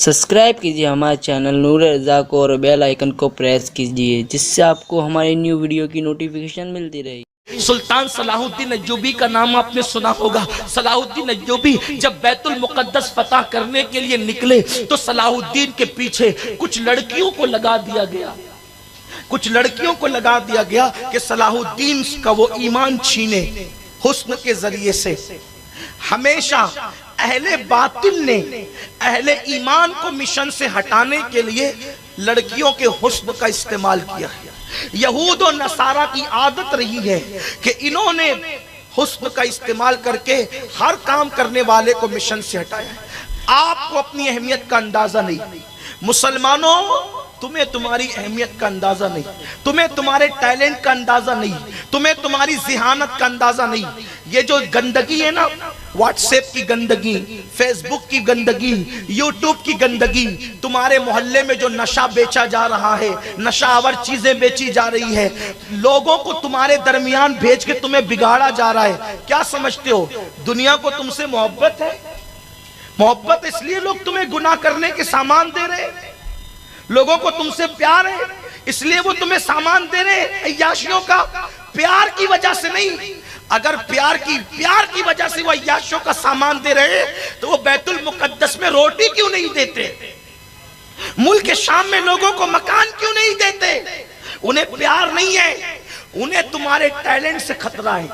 Subscribe कीजिए हमारे channel नूर रज़ा को और बेल आइकन को प्रेस कीजिए जिससे आपको हमारी न्यू वीडियो की नोटिफिकेशन मिलती रहे। सुल्तान सलाहुद्दीन अय्यूबी का नाम आपने सुना होगा। सलाहुद्दीन अय्यूबी जब बैतुल मुकद्दस फतह करने के लिए निकले तो सलाहुद्दीन के पीछे कुछ लड़कियों को लगा दिया गया। कि सलाहुद्दीन का वो ईमान छीने हुस्न के जरिए से। हमेशा अहले बातिल ने अहले ईमान को मिशन से हटाने के लिए लड़कियों के हुस्न का इस्तेमाल किया है। यहूद और नसारा की आदत रही है कि इन्होंने हुस्न का इस्तेमाल करके हर काम करने वाले को मिशन से हटाया है। आपको अपनी अहमियत का अंदाजा नहीं। मुसलमानों, तुम्हें तुम्हारी अहमियत का अंदाजा नहीं, तुम्हें तुम्हारे टैलेंट का अंदाजा नहीं, तुम्हें तुम्हारी जिहानत का अंदाजा नहीं। ये जो गंदगी है ना, व्हाट्सएप की गंदगी, फेसबुक की गंदगी, यूट्यूब की गंदगी, तुम्हारे मोहल्ले में जो नशा बेचा जा रहा है, नशावर चीजें बेची जा रही है, लोगों को तुम्हारे दरमियान भेज के तुम्हें बिगाड़ा जा रहा है। क्या समझते हो दुनिया को तुमसे मोहब्बत है? मोहब्बत इसलिए लोग तुम्हें गुनाह करने के सामान दे रहे हैं। लोगों को तुमसे प्यार है इसलिए वो तुम्हें सामान दे रहे हैं अय्याशियों का। प्यार की वजह से नहीं। अगर प्यार की वजह से वो अय्याशियों का सामान दे रहे तो वो बैतुल मुकद्दस में रोटी क्यों नहीं देते? मुल्क शाम में लोगों को मकान क्यों नहीं देते? उन्हें प्यार नहीं है, उन्हें तुम्हारे टैलेंट से खतरा है,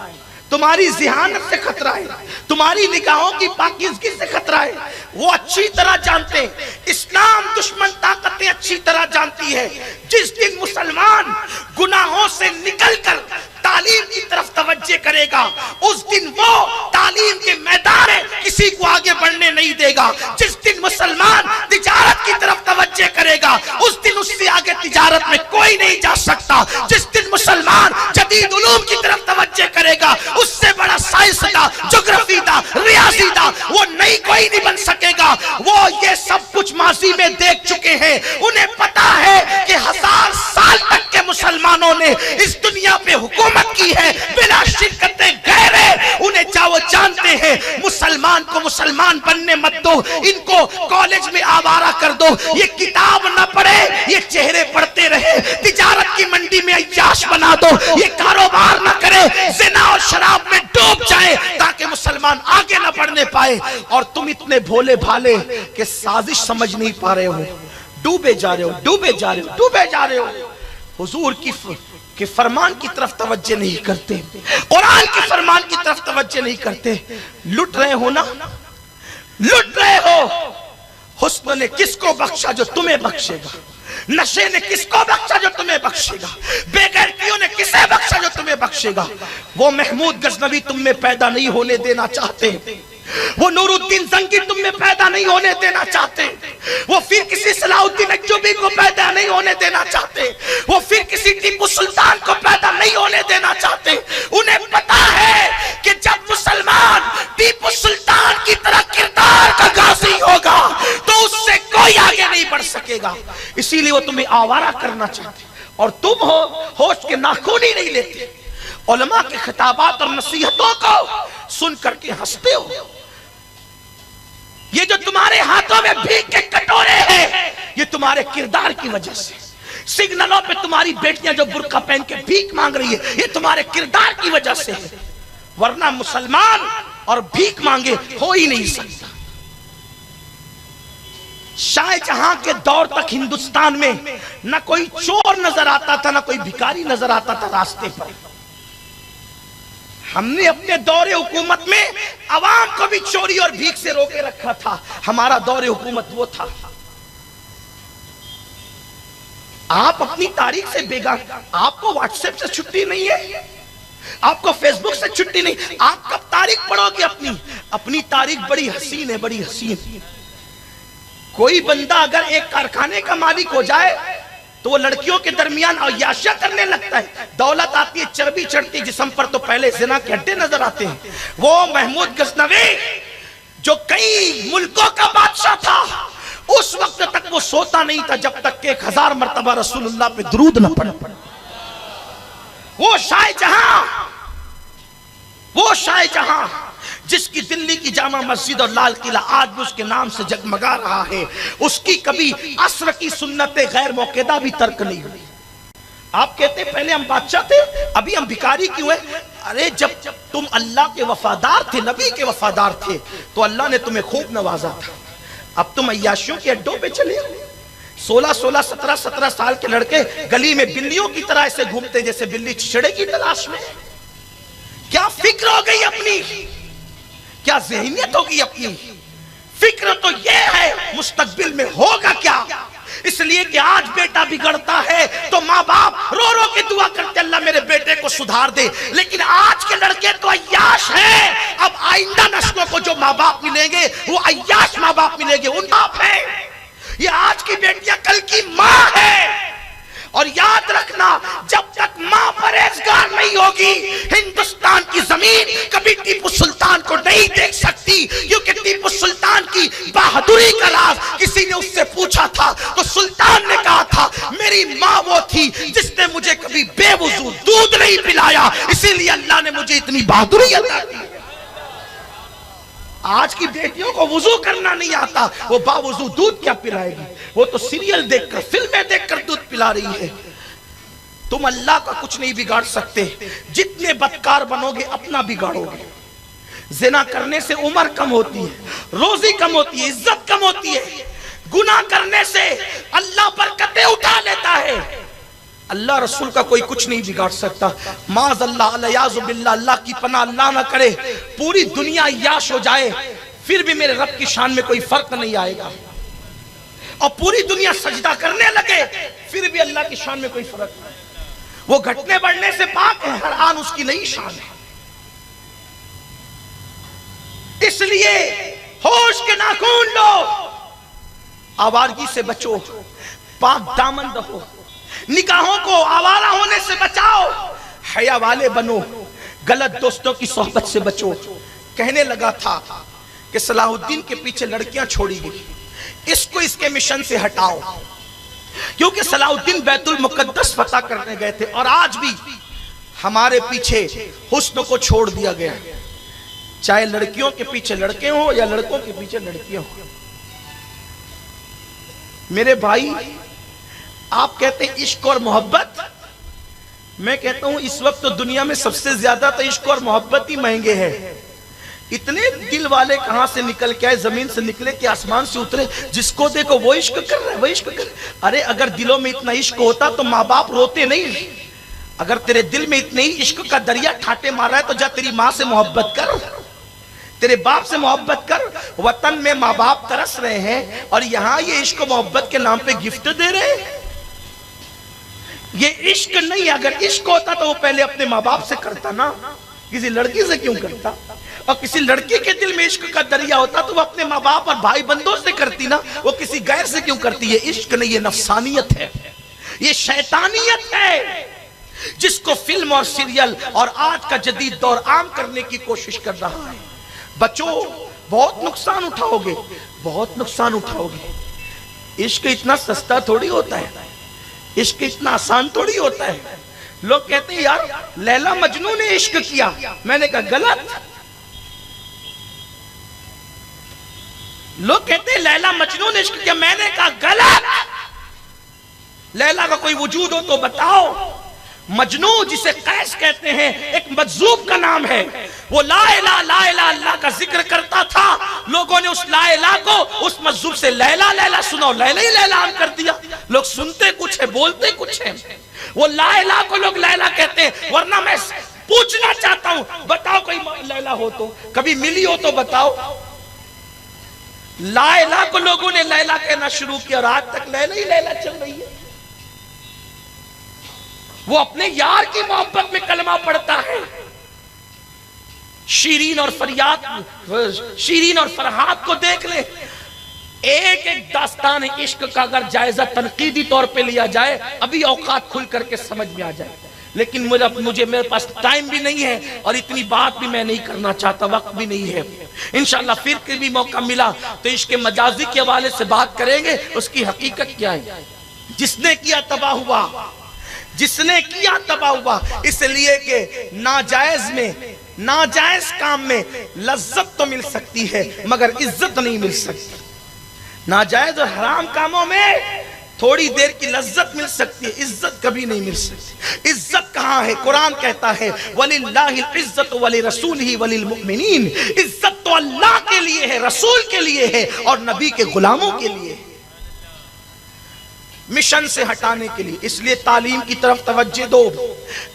तुम्हारी जिहानत से खतरा है, तुम्हारी निगाहों की पाकीज़गी से खतरा है। वो अच्छी तरह जानते हैं, इस्लाम दुश्मन ताकतें अच्छी तरह जानती है। जिस दिन मुसलमान गुनाहों से निकलकर तालीम की तरफ तवज्जो करेगा, उस दिन वो तालीम के मैदान में किसी को आगे बढ़ने नहीं देगा। जिस दिन मुसलमान तिजारत की तरफ तवज्जो करेगा, उस दिन उससे आगे तिजारत में कोई नहीं जा सकता। जिस दिन मुसलमान जदीद उलूम की तरफ तवज्जो करेगा, उससे बड़ा साइंसदा, ज्योग्राफीदा, रियाजीदा वो कोई नहीं बन सकेगा। वो ये सब कुछ माजी में देख चुके हैं। उन्हें पता है कि 1000 साल तक के मुसलमानों ने इस दुनिया पे हुकूमत की है बिना शिरकते गैरे। उन्हें वो जानते हैं मुसलमान को मुसलमान बनने मत दो, इनको कॉलेज में आवारा कर दो, ये किताब ना पढ़े, ये चेहरे पढ़ते रहे, तिजारत की मंडी में अय्याश बना दो, ये कारोबार ना करे, ज़िना और शराब में डूब जाए ताकि मुसलमान आगे ना बढ़ने पाए। और तुम इतने भोले भाले के साजिश समझ नहीं पा रहे हो, डूबे जा रहे हो। हुजूर के फरमान की तरफ तवज्जो नहीं करते, कुरान के फरमान की तरफ तवज्जो नहीं करते। लुट रहे हो ना, लुट रहे हो। हुस्न ने किसको बख्शा जो तुम्हें बख्शेगा? नशे ने किसको बख्शा जो तुम्हें बख्शेगा? बेगैरतियों ने किसे बख्शा जो तुम्हें बख्शेगा? वो महमूद गजनवी तुम में पैदा नहीं होने देना चाहते, वो नूरुद्दीन जंगी तुम में पैदा नहीं होने देना चाहते, वो फिर किसी सलाहुद्दीन अय्यूबी को पैदा नहीं होने देना चाहते, वो फिर किसी टीपू सुल्तान को पैदा नहीं होने देना चाहते। उन्हें पता है कि जब मुसलमान टीपू सुल्तान की तरह किरदार का गाजी होगा तो उससे कोई आगे नहीं बढ़ सकेगा। इसीलिए वो तुम्हें आवारा करना चाहते और तुम होश के नाखून ही नहीं लेते। उलमा के खिताबात और नसीहतों को सुन करके हंसते हो। ये जो तुम्हारे हाथों में भीख के कटोरे हैं, ये तुम्हारे किरदार की वजह से। सिग्नलों पे तुम्हारी बेटियां जो बुर्का पहन के भीख मांग रही है, ये तुम्हारे किरदार की वजह से है। वरना मुसलमान और भीख मांगे हो ही नहीं सकता। शाहजहां के दौर तक हिंदुस्तान में न कोई चोर नजर आता था, न कोई भिखारी नजर आता था रास्ते पर। हमने अपने दौरे हुकूमत में अवाम को भी चोरी और भीख से रोके रखा था। हमारा दौरे हुकूमत वो था। आप अपनी तारीख से बेगान, आपको व्हाट्सएप से छुट्टी नहीं है, आपको फेसबुक से छुट्टी नहीं। आप कब तारीख पढ़ोगे? अपनी तारीख बड़ी हसीन है, बड़ी हसीन। कोई बंदा अगर एक कारखाने का मालिक हो जाए तो वो लड़कियों के दरमियान अय्याशियां करने लगता है। दौलत आती है, चर्बी चढ़ती जिस्म पर तो पहले ज़िना के अड्डे नजर आते हैं। वो महमूद गजनवी जो कई मुल्कों का बादशाह था, उस वक्त तक वो सोता नहीं था जब तक कि 1000 मर्तबा रसूलुल्लाह पे दुरूद न पढ़े। वो शाहजहां जिसकी दिल्ली की जामा मस्जिद और लाल किला आज भी उसके नाम से जगमगा रहा है, उसकी कभी असर की सुन्नतें गैर मौकेदा भी तर्क नहीं हुई। आप कहते पहले हम बादशाह थे, अभी हम भिखारी क्यों हैं? अरे जब तुम अल्लाह के वफादार थे, नबी के वफादार थे, तो अल्लाह ने तुम्हें खूब नवाजा था। अब तुम अय्याशियों के अड्डों पे चले, 16-16, 17-17 साल के लड़के गली में बिल्लियों की तरह ऐसे घूमते जैसे बिल्ली छिछड़े की तलाश में। क्या फिक्र हो गई अपनी, क्या ज़हनियत होगी अपनी? फिक्र तो यह है मुस्तकबिल में होगा क्या। इसलिए कि आज बेटा बिगड़ता है तो माँ बाप रो रो के दुआ करते अल्लाह मेरे बेटे को सुधार दे, लेकिन आज के लड़के तो अय्याश हैं। अब आइंदा नस्लों को जो माँ बाप मिलेंगे वो अय्याश माँ बाप मिलेंगे, उन बाप है। ये आज की बेटियां कल की माँ है। और याद रखना, जब तक मां परहेजगार नहीं होगी, हिंदुस्तान की जमीन कभी टीपू सुल्तान को नहीं देख सकती। क्योंकि टीपू सुल्तान की बहादुरी का राज किसी ने उससे पूछा था तो सुल्तान ने कहा था मेरी मां वो थी जिसने मुझे कभी बेवजू दूध नहीं पिलाया, इसीलिए अल्लाह ने मुझे इतनी बहादुरी अता की। आज की बेटियों को वुजू करना नहीं आता, वो बावजू दूध क्या पिलाएगी? वो तो सीरियल देखकर, फिल्में देखकर दूध पिला रही है। तुम अल्लाह का कुछ नहीं बिगाड़ सकते। जितने बदकार बनोगे अपना बिगाड़ोगे। जिना करने से उम्र कम होती है, रोजी कम होती है, इज्जत कम होती है। गुनाह करने से अल्लाह बरकतें उठा लेता है। अल्लाह रसूल का कोई कुछ नहीं बिगाड़ सकता। माज़ अल्लाह अलियाज़ु बिल्लाह, अल्लाह की पनाह अल्लाह ना करे पूरी दुनिया याश हो जाए फिर भी मेरे रब की शान में कोई फर्क नहीं आएगा, और पूरी दुनिया सजदा करने लगे फिर भी अल्लाह की शान में कोई फर्क नहीं। वो घटने बढ़ने से पाक है, हर आन उसकी नई शान है। इसलिए होश के नाखून लो, आवारगी से बचो, पाक दामन रहो, निकाहों को आवारा होने से बचाओ, हया वाले बनो, गलत दोस्तों की सोहबत से बचो। कहने लगा था कि सलाहुद्दीन के पीछे लड़कियां छोड़ी गई, इसको इसके मिशन से हटाओ, क्योंकि सलाहुद्दीन बैतुल मुकद्दस फतह करने गए थे। और आज भी हमारे पीछे हुस्न को छोड़ दिया गया, चाहे लड़कियों के पीछे लड़के हो या लड़कों के पीछे लड़कियां हो। मेरे भाई, आप कहते हैं इश्क और मोहब्बत, मैं कहता हूं इस वक्त तो दुनिया में सबसे ज्यादा तो इश्क और मोहब्बत ही महंगे हैं। इतने दिल वाले कहां से निकल के आए, जमीन से निकले कि आसमान से उतरे, जिसको देखो वो इश्क कर रहा है, वो इश्क कर रहा है। अरे अगर दिलों में इतना इश्क होता तो माँ बाप रोते नहीं। अगर तेरे दिल में इतने ही इश्क का दरिया ठाटे मारा है तो जा तेरी माँ से मोहब्बत कर, तेरे बाप से मोहब्बत कर। वतन में माँ बाप तरस रहे हैं और यहाँ ये इश्क मोहब्बत के नाम पे गिफ्ट दे रहे हैं। ये इश्क नहीं, अगर इश्क होता तो वो पहले अपने माँ बाप से करता ना, किसी लड़की से क्यों करता? और किसी लड़की के दिल में इश्क का दरिया होता तो वो अपने माँ बाप और भाई बंदों से करती ना, वो किसी गैर से क्यों करती? ये इश्क नहीं, ये नफसानियत है, ये शैतानियत है, जिसको फिल्म और सीरियल और आज का जदीद दौर आम करने की कोशिश कर रहा है। बच्चों, बहुत नुकसान उठाओगे, बहुत नुकसान उठाओगे। इश्क इतना सस्ता थोड़ी होता है, इश्क इतना आसान थोड़ी होता है। लोग कहते हैं यार लैला मजनू ने इश्क किया, मैंने कहा गलत। लोग कहते हैं लैला मजनू ने इश्क किया, मैंने कहा गलत। लैला का कोई वजूद हो तो बताओ। मजनू जिसे कैस कहते हैं एक मजजूब का नाम है, वो ला इलाहा अल्लाह का जिक्र करता था। लोगों ने उस ला इलाहा को उस मजजूब से लैला लैला सुना, लैला ही लैला कर दिया। लोग सुनते कुछ है, बोलते कुछ है। वो ला इलाहा को लोग लैला कहते हैं। वरना मैं पूछना चाहता हूं, बताओ कोई लैला हो तो, कभी मिली हो तो बताओ। ला इलाहा को लोगों ने लैला कहना शुरू किया और आज तक लैला ही लैला चल रही है। वो अपने यार की मोहब्बत में कलमा पढ़ता है। शीरीन और फरहाद को देख ले, एक एक दास्तान इश्क का अगर जायजा तनकीदी तौर पे लिया जाए अभी औकात खुल करके समझ में आ जाए। लेकिन मेरे पास टाइम भी नहीं है और इतनी बात भी मैं नहीं करना चाहता, वक्त भी नहीं है। इंशाल्लाह फिर कभी मौका मिला तो इश्क मजाजी के हवाले से बात करेंगे, उसकी हकीकत क्या है। जिसने किया तबाह हुआ, जिसने किया तबाह हुआ, इसलिए कि नाजायज में नाजायज काम में लज्जत तो मिल सकती है मगर इज्जत नहीं मिल सकती। नाजायज और हराम कामों में थोड़ी देर की लज्जत मिल सकती है, इज्जत कभी नहीं मिल सकती। इज्जत कहाँ है? कुरान कहता है वलिल्लाहिल इज्जत वली रसूलिही वलिल मुमिनीन। इज्जत तो अल्लाह के लिए है, रसूल के लिए है और नबी के गुलामों के लिए है, मिशन से हटाने के लिए। इसलिए तालीम की तरफ तवज्जो दो।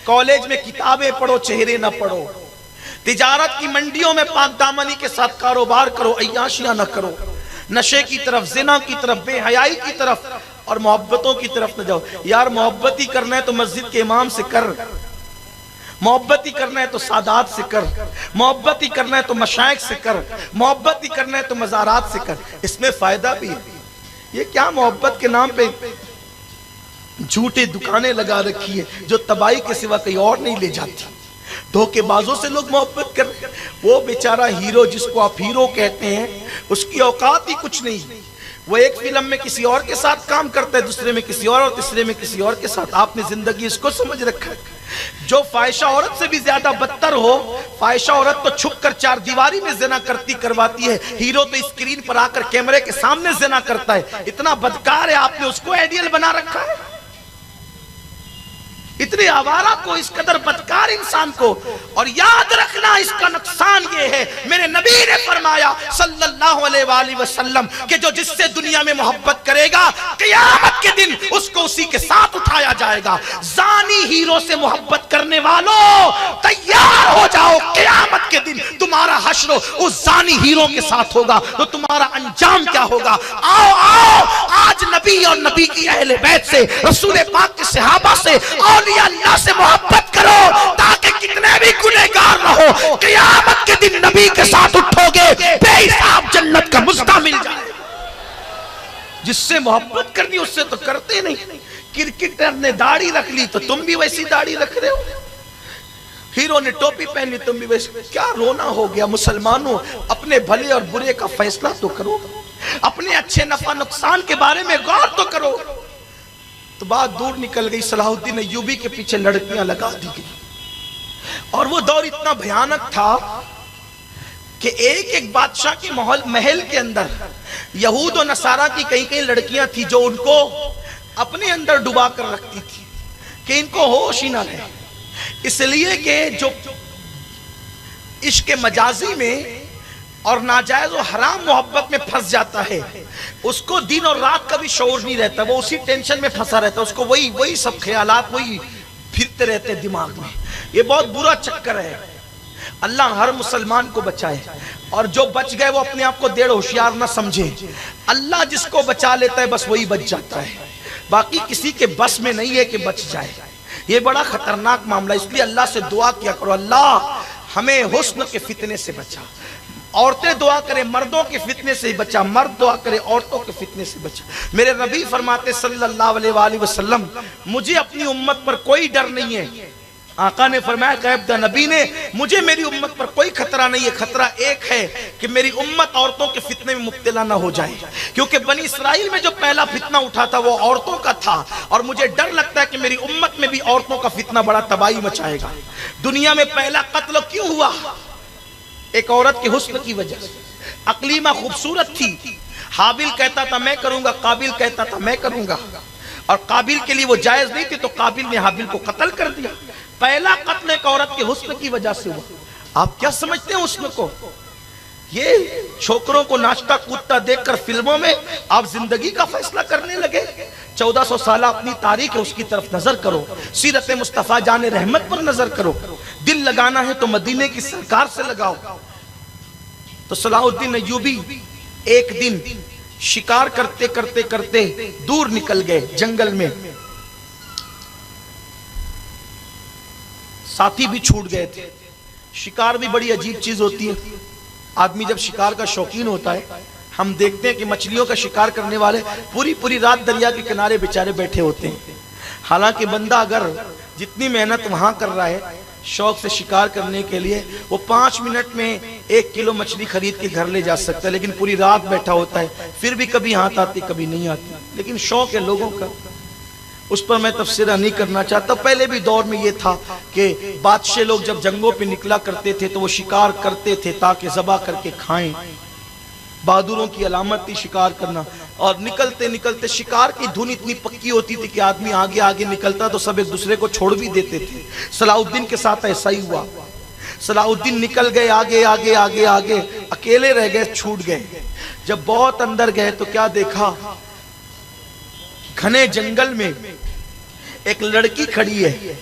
कॉलेज में किताबें पढ़ो, चेहरे ना पढ़ो। तिजारत की मंडियों में पाक दामनी के साथ कारोबार करो, अय्याशियां न करो। नशे की तरफ, जिना की तरफ, बेहयाई की तरफ और मोहब्बतों की तरफ न जाओ। यार मोहब्बत ही करना है तो मस्जिद के इमाम से कर, मोहब्बत ही करना है तो सादात से कर, मोहब्बत ही करना है तो मशाइख से कर, मोहब्बत ही करना है तो मज़ारात से कर। इसमें फायदा भी है। ये क्या मोहब्बत के नाम पे झूठी दुकानें लगा रखी है जो तबाही के सिवा कहीं और नहीं ले जाती। धोखेबाजों से लोग मोहब्बत कर रहे हैं। वो बेचारा हीरो जिसको आप हीरो कहते हैं, उसकी औकात ही कुछ नहीं। वो एक फिल्म में किसी और के साथ काम करता है, दूसरे में किसी और तीसरे में किसी और के साथ। आपने जिंदगी इसको समझ रखा है। जो फाहिशा औरत से भी ज्यादा बदतर हो, फाहिशा औरत तो छुप कर चार दीवारी में ज़िना करवाती है, हीरो तो स्क्रीन पर आकर कैमरे के सामने ज़िना करता है। इतना बदकार है, आपने उसको आइडियल बना रखा है। इतने आवारा को, इस कदर बदकार इंसान को। और याद रखना इसका नुकसान ये है, मेरे नबी ने फरमाया सल्लल्लाहु अलैहि वसल्लम कि जो जिससे दुनिया में मोहब्बत करेगा, क़यामत के दिन उसको उसी के साथ उठाया जाएगा। जानी हीरो से मोहब्बत करने वालों तैयार हो जाओ, क़यामत के दिन तुम्हारा हश्र उस जानी हीरो के साथ होगा। तो तुम्हारा अंजाम क्या होगा? आओ आओ, आज नबी और नबी की अहले बैत से, रसूल पाक के सहाबा से, औलिया अल्लाह से मोहब्बत करो ताकि कितने भी गुनहगार रहो, क़यामत के दिन नबी के साथ उठोगे, बेहिसाब जन्नत का मुस्का मिल जाए। जिससे मोहब्बत करनी उससे तो करते नहीं। क्रिकेटर ने दाढ़ी रख ली तो तुम भी वैसी दाढ़ी रख रहे हो, हीरो ने टोपी पहन ली तुम भी वैसे। क्या रोना हो गया? मुसलमानों, अपने भले और बुरे का फैसला तो करो, अपने अच्छे नफा नुकसान के बारे में गौर तो करो। तो बात दूर निकल गई, सलाहुद्दीन अय्यूबी के पीछे लड़कियां लगा दी गई। और वो दौर इतना भयानक था कि एक एक बादशाह के महल के अंदर यहूद और नसारा की कई कई लड़कियां थी जो उनको अपने अंदर डुबा कर रखती थी कि इनको होश ही ना रहे। इसलिए कि जो इश्क मजाजी में और नाजायज और हराम मोहब्बत में फंस जाता है, उसको दिन और रात का भी शऊर नहीं रहता, वो उसी टेंशन में फंसा रहता है। उसको वही सब ख्यालात वही फिरते रहते दिमाग में। ये बहुत बुरा चक्कर है। अल्लाह हर मुसलमान को बचाए, और जो बच गए वो अपने आप को डेढ़ होशियार ना समझे। अल्लाह जिसको बचा लेता है बस वही बच जाता है, बाकी किसी के बस में नहीं है कि बच जाए। ये बड़ा खतरनाक मामला। इसलिए अल्लाह से दुआ किया करो, अल्लाह हमें हुस्न के फितने से बचा। औरतें दुआ करें मर्दों के फितने से बचा, मर्द दुआ करे औरतों के फितने से बचा। मेरे नबी फरमाते सल्लल्लाहु अलैहि वसल्लम, मुझे अपनी उम्मत पर कोई डर नहीं है। आका ने फरमाया, कहता नबी ने, मुझे मेरी उम्मत पर कोई खतरा नहीं है। खतरा एक है कि मेरी उम्मत औरतों के फितने में मुब्तला ना हो जाए, क्योंकि बनी इसराइल में जो पहला फितना उठा था वो औरतों का था। और मुझे डर लगता है कि मेरी उम्मत में भी औरतों का फितना बड़ा तबाही मचाएगा। दुनिया में पहला कत्ल क्यों हुआ? एक औरत के हुस्न की वजह से। अकलीमा खूबसूरत थी, हाबिल कहता था मैं करूंगा, काबिल कहता था मैं करूंगा, और काबिल के लिए वो जायज नहीं थी तो काबिल ने हाबिल को कत्ल कर दिया। पहला कत्ल एक औरत के हुस्न की वजह से हुआ। आप क्या समझते हैं हुस्न को? ये छोकरों को नाचता कूदता देखकर फिल्मों में आप जिंदगी का फैसला करने लगे। 1400 साल अपनी तारीख है, उसकी तरफ नजर करो। सीरत मुस्तफा जाने रहमत पर नजर करो। दिल लगाना है तो मदीने की सरकार से लगाओ। तो सलाहुद्दीन अय्यूबी एक दिन शिकार करते करते करते दूर निकल गए जंगल में। साथी भी छूट गए थे। शिकार भी बड़ी अजीब चीज होती है। आदमी जब शिकार का शौकीन होता है, हम देखते हैं कि मछलियों का शिकार करने वाले पूरी पूरी रात दरिया के किनारे बेचारे बैठे होते हैं। हालांकि बंदा अगर जितनी मेहनत वहां कर रहा है शौक से शिकार करने के लिए, वो 5 मिनट में 1 किलो मछली खरीद के घर ले जा सकता है, लेकिन पूरी रात बैठा होता है, फिर भी कभी हाथ आती कभी नहीं आती। लेकिन शौक है लोगों का, उस पर मैं तफसीरा नहीं करना चाहता। पहले भी दौर में ये था कि बादशाह लोग जब जंगों पे निकला करते थे तो वो शिकार करते थे ताकि ज़बा करके खाएं। बहादुरों की अलामत थी शिकार करना। और निकलते निकलते शिकार की धुन इतनी पक्की होती थी कि आदमी आगे आगे निकलता तो सब एक दूसरे को छोड़ भी देते थे। सलाहुद्दीन के साथ ऐसा ही हुआ। सलाहुद्दीन निकल गए आगे आगे आगे आगे, अकेले रह गए, छूट गए। जब बहुत अंदर गए तो क्या देखा, घने जंगल में एक लड़की खड़ी है।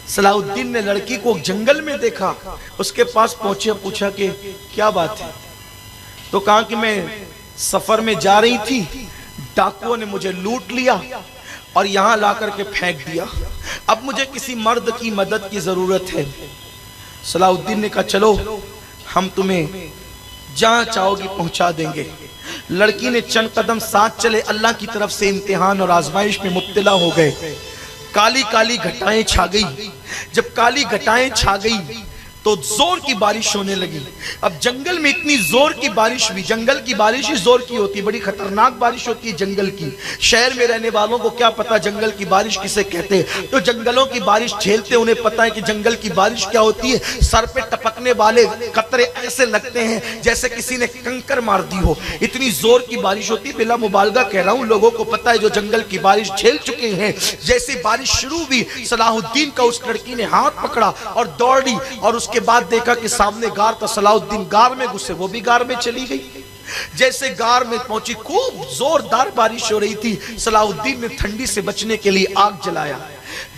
सलाहुद्दीन ने लड़की को जंगल में देखा, उसके पास पहुंचे, पूछा कि क्या बात है। तो कहा कि मैं सफर में जा रही थी, डाकुओं ने मुझे लूट लिया और यहां ला करके फेंक दिया। अब मुझे किसी मर्द की मदद की जरूरत है। सलाहुद्दीन ने कहा चलो हम तुम्हें जहां चाहोगी पहुंचा देंगे। लड़की ने चंद कदम साथ चले, अल्लाह की तरफ से इम्तिहान और आजमाइश में मुब्तला हो गए। काली काली घटाएं छा गई। जब काली घटाएं छा गई तो जोर की बारिश होने लगी। अब जंगल में इतनी जोर की बारिश हुई, जंगल की बारिश ही जोर की होती है, बड़ी खतरनाक बारिश होती है जंगल की। शहर में रहने वालों को क्या पता जंगल की बारिश किसे कहते हैं। तो जंगलों की बारिश झेलते उन्हें पता है कि जंगल की बारिश क्या होती है। सर पे टपकने वाले कतरे ऐसे लगते हैं जैसे किसी ने कंकर मार दी हो, इतनी जोर की बारिश होती है। बिला मुबालगा कह रहा हूं, लोगों को पता है जो जंगल की बारिश झेल चुके हैं। जैसी बारिश शुरू हुई, सलाहुद्दीन का उस लड़की ने हाथ पकड़ा और दौड़ी और के बाद देखा कि सामने गार था। सलाहुद्दीन गार में घुसे, वो भी गार में चली गई। जैसे गार में पहुंची, खूब जोरदार बारिश हो रही थी। सलाहुद्दीन ने ठंडी से बचने के लिए आग जलाया।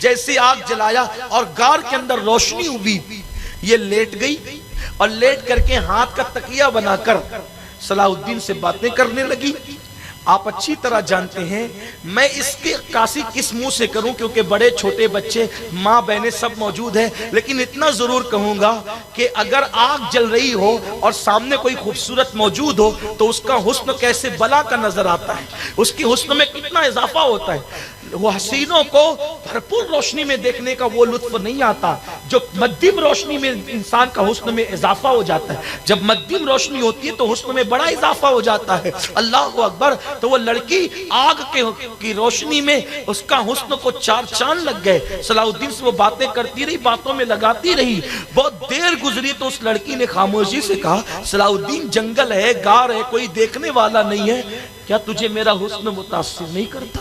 जैसे आग जलाया और गार के अंदर रोशनी हुई, ये लेट गई और लेट करके हाथ का तकिया बनाकर सलाहुद्दीन से बातें करने लगी। आप अच्छी तरह जानते हैं मैं इसके कासी किस मुंह से करूं, क्योंकि बड़े छोटे बच्चे, माँ बहनें सब मौजूद हैं। लेकिन इतना जरूर कहूंगा कि अगर आग जल रही हो और सामने कोई खूबसूरत मौजूद हो तो उसका हुस्न कैसे बला का नजर आता है, उसकी हुस्न में कितना इजाफा होता है। वो हसीनों को भरपूर रोशनी में देखने का वो लुत्फ नहीं आता जो मध्यम रोशनी में इंसान का हुस्न में इजाफा हो जाता है। जब मध्यम रोशनी होती है तो हुस्न में बड़ा इजाफा हो जाता है। अल्लाह अकबर। तो वो लड़की आग की रोशनी में उसका हुस्न को चार चांद लग गए। सलाहुद्दीन से वो बातें करती रही, बातों में लगाती रही। बहुत देर गुजरी तो उस लड़की ने खामोशी से कहा, सलाहुद्दीन जंगल है, गार है, कोई देखने वाला नहीं है, क्या तुझे मेरा हुस्न मुतासिर नहीं करता?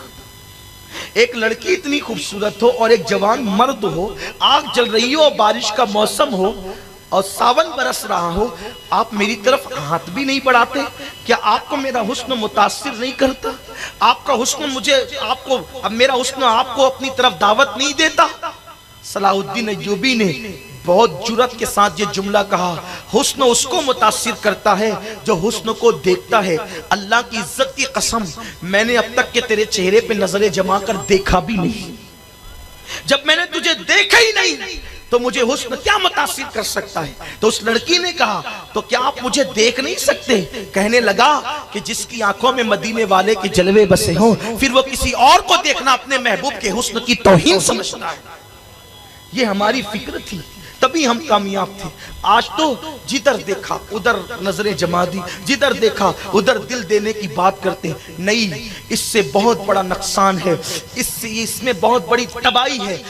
एक लड़की इतनी खूबसूरत हो और एक जवान मर्द हो, आग जल रही हो, बारिश का मौसम हो और सावन बरस रहा हो, आप मेरी तरफ हाथ भी नहीं बढ़ाते? क्या आपको मेरा हुस्न मुतासिर नहीं करता? आपका हुस्न मुझे, आपको, अब मेरा हुस्न आपको अपनी तरफ दावत नहीं देता? सलाहुद्दीन अय्यूबी ने बहुत जुर्रत के साथ ये जुमला कहा, हुस्न उसको मुतासिर करता है जो हुस्न को देखता है। अल्लाह की इज्जत की कसम, मैंने अब तक के तेरे चेहरे पे नजरें जमा कर देखा भी नहीं। जब मैंने तुझे देखा ही नहीं तो मुझे हुस्न क्या मुतासिर कर सकता है? तो उस लड़की ने कहा, तो क्या आप मुझे देख नहीं सकते? कहने लगा कि जिसकी आंखों में मदीने वाले के जलवे बसे हों, फिर वो किसी और को देखना अपने महबूब के हुस्न की तौहीन समझता है। ये हमारी फिक्र थी, तभी हम कामयाब थे। आज तो जिधर देखा उधर नजरें जमा दी, जिधर देखा उधर दिल देने की बात करते हैं। नहीं, इससे बहुत बड़ा नुकसान है, इसमें बहुत बड़ी तबाही है।